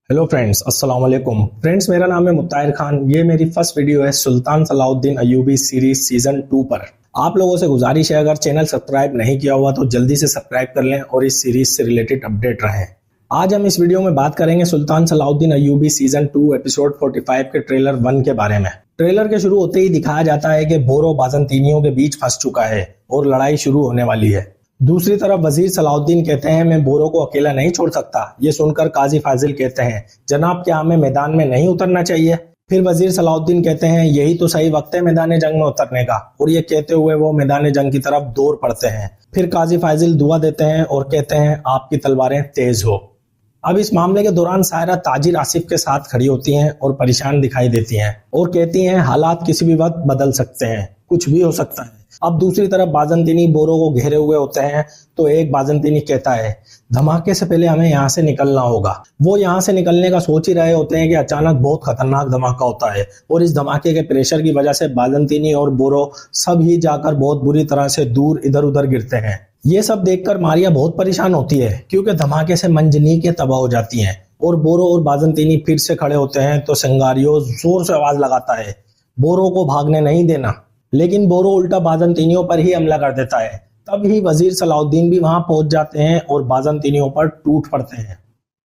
Hello friends, अस्सलाम वालेकुम। Friends, मेरा नाम है मुत्ताहिर खान। ये मेरी फर्स्ट वीडियो है सुल्तान सलाउद्दीन अय्यूबी सीरीज सीजन 2 पर। आप लोगों से गुजारिश है, अगर चैनल सब्सक्राइब नहीं किया हुआ तो जल्दी से सब्सक्राइब कर लें और इस सीरीज से रिलेटेड अपडेट रहें। आज हम इस वीडियो में बात करेंगे सुल्तान सलाउद्दीन अय्यूबी सीजन 2 एपिसोड 45 के ट्रेलर 1 के बारे में। ट्रेलर के शुरू होते ही दिखाया जाता है कि बोरो बाज़ंतीनियों के बीच फंस चुका है और लड़ाई शुरू होने वाली है। दूसरी तरफ वजीर सलाउद्दीन कहते हैं, मैं बोरो को अकेला नहीं छोड़ सकता। ये सुनकर काजी फाजिल कहते हैं, जनाब क्या हमें मैदान में नहीं उतरना चाहिए? फिर वजीर सलाउद्दीन कहते हैं, यही तो सही वक्त है मैदान जंग में उतरने का। और ये कहते हुए वो मैदान जंग की तरफ दौड़ पड़ते हैं। फिर काजी फाजिल दुआ देते हैं और कहते हैं, आपकी तलवारें तेज हो। अब इस मामले के दौरान सायरा ताजिर आसिफ के साथ खड़ी होती हैं और परेशान दिखाई देती हैं और कहती हैं, हालात किसी भी वक्त बदल सकते हैं, कुछ भी हो सकता है। अब दूसरी तरफ बाज़ंतीनी बोरो को घेरे हुए होते हैं तो एक बाज़ंतीनी कहता है, धमाके से पहले हमें यहाँ से निकलना होगा। वो यहाँ से निकलने का सोच ही रहे होते हैं कि अचानक बहुत खतरनाक धमाका होता है और इस धमाके के प्रेशर की वजह से बाज़ंतीनी और बोरो सब ही जाकर बहुत बुरी तरह से दूर इधर उधर गिरते हैं। ये सब देखकर मारिया बहुत परेशान होती है क्योंकि धमाके से मंजनीकें तबाह हो जाती हैं और बोरो और बाज़ंतीनी फिर से खड़े होते हैं तो सिंगारियो जोर से आवाज लगाता है, बोरो को भागने नहीं देना। लेकिन बोरो उल्टा बाज़ंतीनियों पर ही हमला कर देता है। तब ही वजीर सलाउद्दीन भी वहां पहुंच जाते हैं और बाज़ंतीनियों पर टूट पड़ते हैं।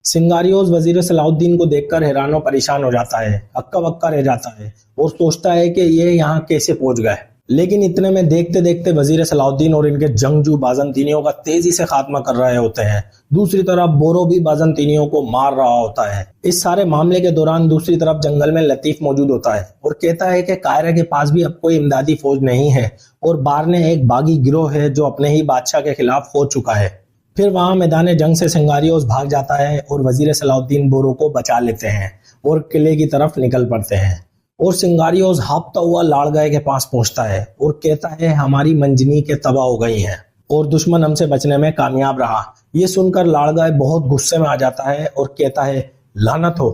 सिंगारियोज वजीर सलाउद्दीन को देखकर हैरान और परेशान हो जाता है, हक्का बक्का रह जाता है और सोचता है कि ये यहाँ कैसे पहुंच गए। लेकिन इतने में देखते देखते वजीर सलाउद्दीन और इनके जंगजू बाज़ंतीनियों का तेजी से खात्मा कर रहे होते हैं। दूसरी तरफ बोरो भी बाज़ंतीनियों को मार रहा होता है। इस सारे मामले के दौरान दूसरी तरफ जंगल में लतीफ मौजूद होता है और कहता है कि कायरा के पास भी अब कोई इमदादी फौज नहीं है और बारने एक बागी गिरोह है जो अपने ही बादशाह के खिलाफ हो चुका है। फिर वहां मैदान जंग से सिंगारियोस भाग जाता है और वजीर सलाउद्दीन बोरो को बचा लेते हैं और किले की तरफ निकल पड़ते हैं। और सिंगारियोस हाँफता हुआ लाड़गाय के पास पहुंचता है और कहता है, हमारी मंजनी के तबाह हो गई हैं और दुश्मन हमसे बचने में कामयाब रहा। ये सुनकर लाड़गाय बहुत गुस्से में आ जाता है और कहता है, लानत हो।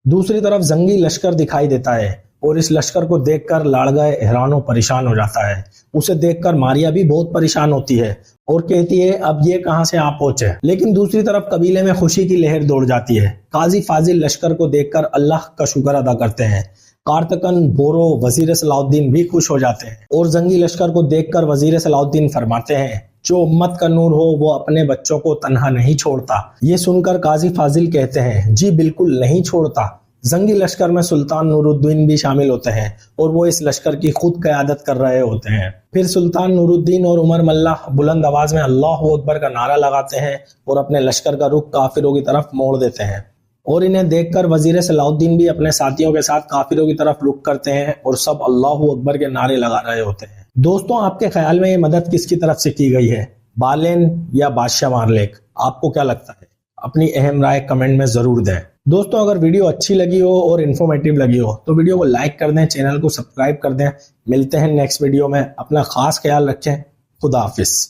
दूसरी तरफ जंगी लश्कर दिखाई देता है और इस लश्कर को देखकर लाड़गाय हैरान और परेशान हो जाता है। उसे देखकर मारिया भी बहुत परेशान होती है और कहती है, अब ये कहां से आप पहुंचे। लेकिन दूसरी तरफ कबीले में खुशी की लहर दौड़ जाती है। काजी फाजिल लश्कर को देखकर अल्लाह का शुक्र अदा करते हैं। कारतकन, बोरो, वजीर सलाउद्दीन भी खुश हो जाते हैं और जंगी लश्कर को देखकर वजीर सलाउद्दीन फरमाते हैं, जो उम्मत का नूर हो वो अपने बच्चों को तन्हा नहीं छोड़ता। ये सुनकर काजी फाजिल कहते हैं, जी बिल्कुल नहीं छोड़ता। जंगी लश्कर में सुल्तान नूरुद्दीन भी शामिल होते हैं और वो इस लश्कर की खुद क़यादत कर रहे होते हैं। फिर सुल्तान नूरुद्दीन और उमर मल्ला बुलंद आवाज में अल्लाह अकबर का नारा लगाते हैं और अपने लश्कर का रुख काफिरों की तरफ मोड़ देते हैं। और इन्हें देखकर वजीर सलाउद्दीन भी अपने साथियों के साथ काफिरों की तरफ रुख करते हैं और सब अल्लाह अकबर के नारे लगा रहे होते हैं। दोस्तों, आपके ख्याल में ये मदद किसकी तरफ से की गई है, बालेन या बादशाह मारलेक? आपको क्या लगता है? अपनी अहम राय कमेंट में जरूर दें। दोस्तों, अगर वीडियो अच्छी लगी हो और इन्फॉर्मेटिव लगी हो तो वीडियो को लाइक कर दें, चैनल को सब्सक्राइब कर दें। मिलते हैं नेक्स्ट वीडियो में। अपना खास ख्याल रखें। खुदा हाफिज।